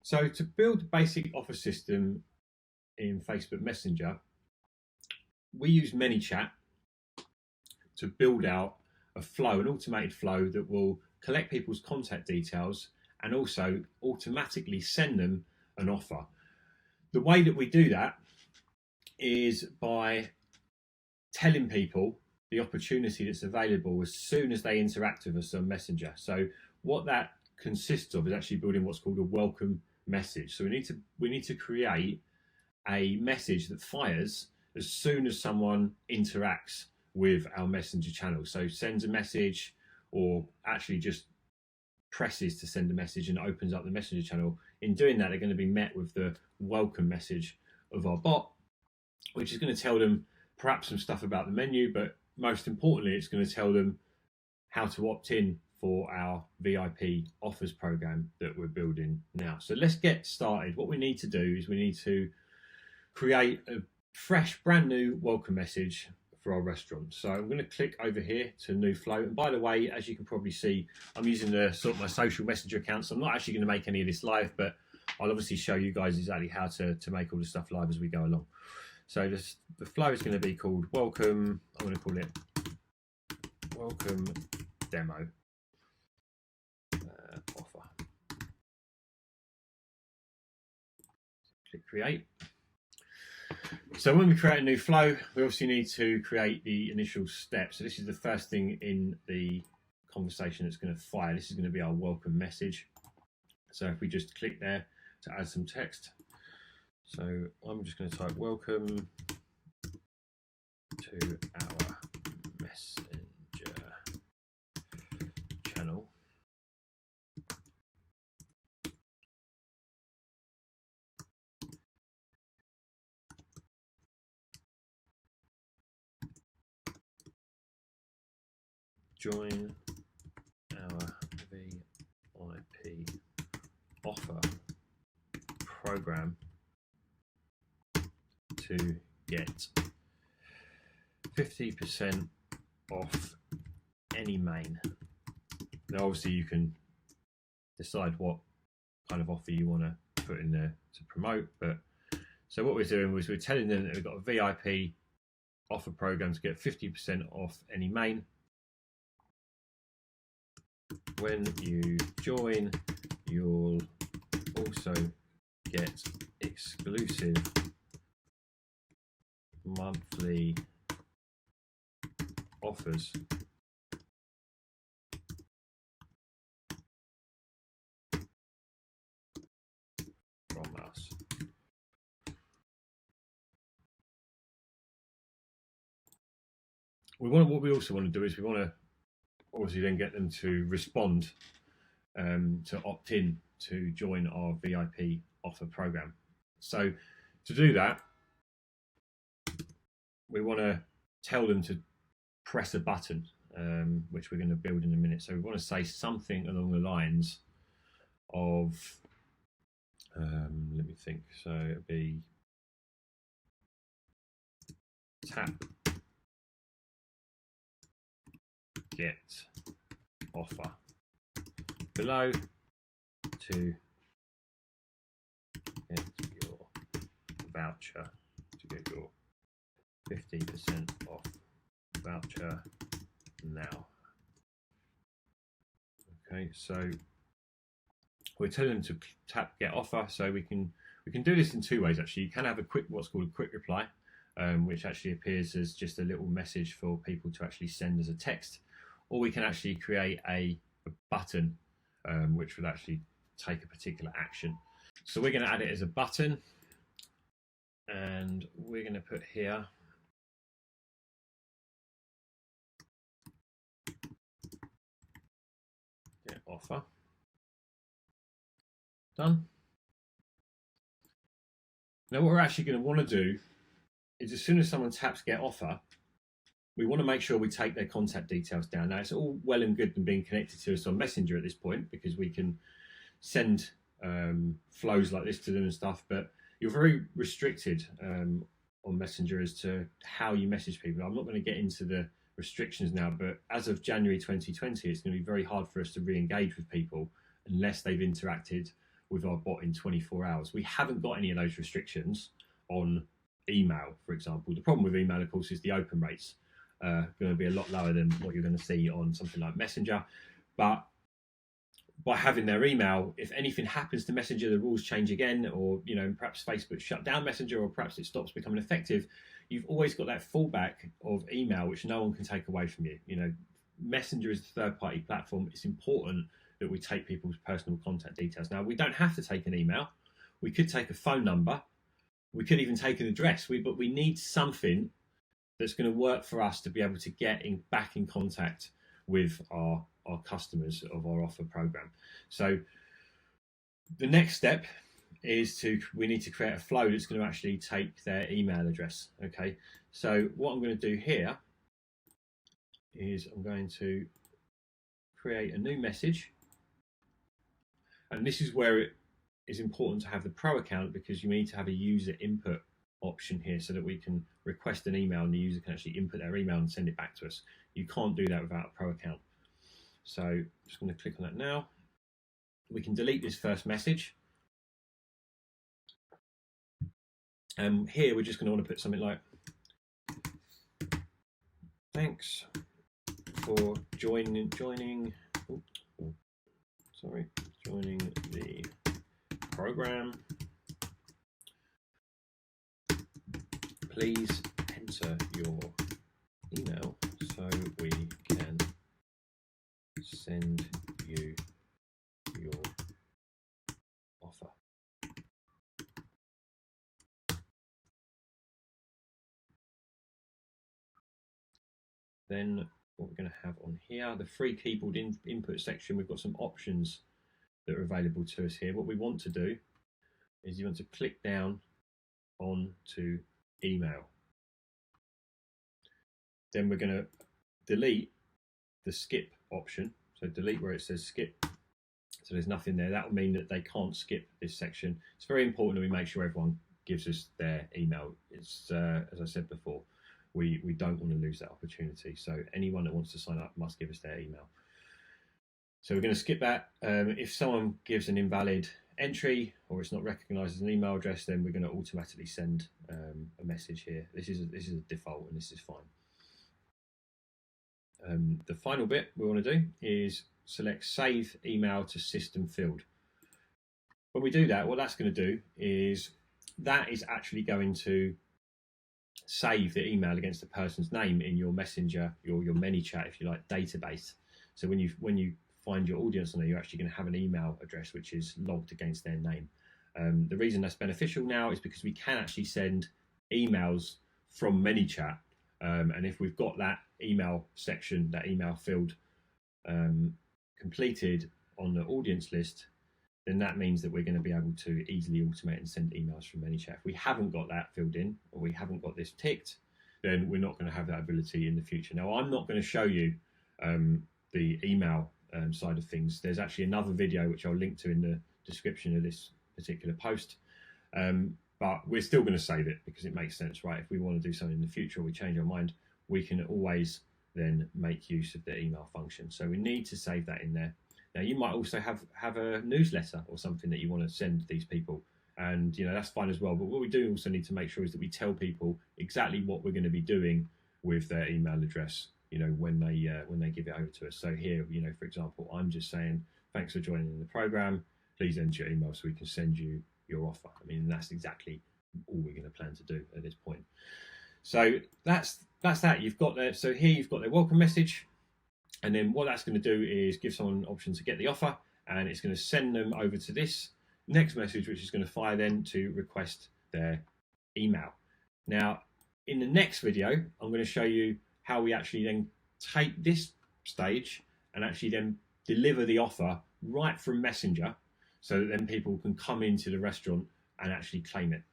So to build a basic offer system in Facebook Messenger, we use ManyChat to build out a flow, an automated flow that will collect people's contact details and also automatically send them an offer. The way that we do that is by telling people the opportunity that's available as soon as they interact with us on Messenger. So what that consists of is actually building what's called a welcome message. So we need to create a message that fires as soon as someone interacts with our Messenger channel. So sends a message or actually just presses to send a message and opens up the Messenger channel. In doing that, they're going to be met with the welcome message of our bot, which is going to tell them perhaps some stuff about the menu, but most importantly, it's going to tell them how to opt in for our VIP offers program that we're building now. So let's get started. What we need to do is we need to create a fresh, brand new welcome message for our restaurant. So I'm going to click over here to new flow. And by the way, as you can probably see, I'm using the sort of my social messenger account. So I'm not actually going to make any of this live, but I'll obviously show you guys exactly how to make all this stuff live as we go along. So the flow is going to be called welcome. I'm going to call it welcome demo offer. Click create. So when we create a new flow, we obviously need to create the initial step. So this is the first thing in the conversation that's going to fire. This is going to be our welcome message. So if we just click there to add some text. So I'm just going to type welcome to our Messenger channel. Join our VIP offer program to get 50% off any main. Now obviously you can decide what kind of offer you want to put in there to promote, but so what we're doing was we're telling them that we've got a VIP offer program to get 50% off any main. When you join, you'll also get exclusive monthly offers from us. What we also want to do is we want to obviously then get them to respond to opt in to join our VIP offer program. So to do that, we want to tell them to press a button, which we're going to build in a minute. So we want to say something along the lines of, let me think. So it'd be tap get offer below to get your voucher, to get your 50% off voucher now. Okay, so we're telling them to tap get offer. So we can do this in two ways actually. You can have a quick, what's called a quick reply, which actually appears as just a little message for people to actually send as a text, or we can actually create a button which would actually take a particular action. So we're going to add it as a button, and we're going to put here get offer. Done. Now what we're actually going to want to do is, as soon as someone taps get offer, we want to make sure we take their contact details down. Now it's all well and good them being connected to us on Messenger at this point, because we can send flows like this to them and stuff, but you're very restricted on Messenger as to how you message people. I'm not going to get into the restrictions now, but as of January 2020, it's going to be very hard for us to re-engage with people unless they've interacted with our bot in 24 hours. We haven't got any of those restrictions on email, for example. The problem with email, of course, is the open rates are going to be a lot lower than what you're going to see on something like Messenger. But by having their email, if anything happens to Messenger, the rules change again, or perhaps Facebook shut down Messenger, or perhaps it stops becoming effective, you've always got that fallback of email, which no one can take away from you. Messenger is a third-party platform. It's important that we take people's personal contact details. Now, we don't have to take an email. We could take a phone number. We could even take an address. But we need something that's going to work for us to be able to get back in contact with our customers of our offer program. So the next step is we need to create a flow that's going to actually take their email address. Okay, so what I'm going to do here is I'm going to create a new message, and this is where it is important to have the pro account, because you need to have a user input option here so that we can request an email and the user can actually input their email and send it back to us. You can't do that without a pro account. So I'm just going to click on that now. We can delete this first message. Here we're just going to want to put something like, thanks for joining the program. Please enter your email so we can send you your offer. Then what we're going to have on here, the free keyboard input section, we've got some options that are available to us here. What we want to do is you want to click down on to email. Then we're going to delete the skip option. So delete where it says skip. So there's nothing there. That will mean that they can't skip this section. It's very important that we make sure everyone gives us their email. It's as I said before, we don't want to lose that opportunity. So anyone that wants to sign up must give us their email. So we're going to skip that. If someone gives an invalid entry or it's not recognized as an email address, then we're going to automatically send a message here. This is a default, and this is fine. The final bit we want to do is select save email to system field. When we do that, what that's going to do is that is actually going to save the email against the person's name in your Messenger, your ManyChat, if you like, database. So when you find your audience on there, you're actually going to have an email address which is logged against their name. The reason that's beneficial now is because we can actually send emails from ManyChat, and if we've got that email section, that email field completed on the audience list, then that means that we're going to be able to easily automate and send emails from ManyChat. If we haven't got that filled in, or we haven't got this ticked, then we're not going to have that ability in the future. Now, I'm not going to show you the email side of things. There's actually another video which I'll link to in the description of this particular post, but we're still going to save it because it makes sense, right? If we want to do something in the future or we change our mind, we can always then make use of the email function. So we need to save that in there. Now, you might also have a newsletter or something that you want to send these people, and that's fine as well. But what we do also need to make sure is that we tell people exactly what we're going to be doing with their email address, when they give it over to us. So here, for example, I'm just saying, thanks for joining the program. Please enter your email so we can send you your offer. I mean, that's exactly all we're going to plan to do at this point. So that's that. You've got there. So here you've got their welcome message. And then what that's going to do is give someone an option to get the offer, and it's going to send them over to this next message, which is going to fire them to request their email. Now, in the next video, I'm going to show you how we actually then take this stage and actually then deliver the offer right from Messenger, so that then people can come into the restaurant and actually claim it.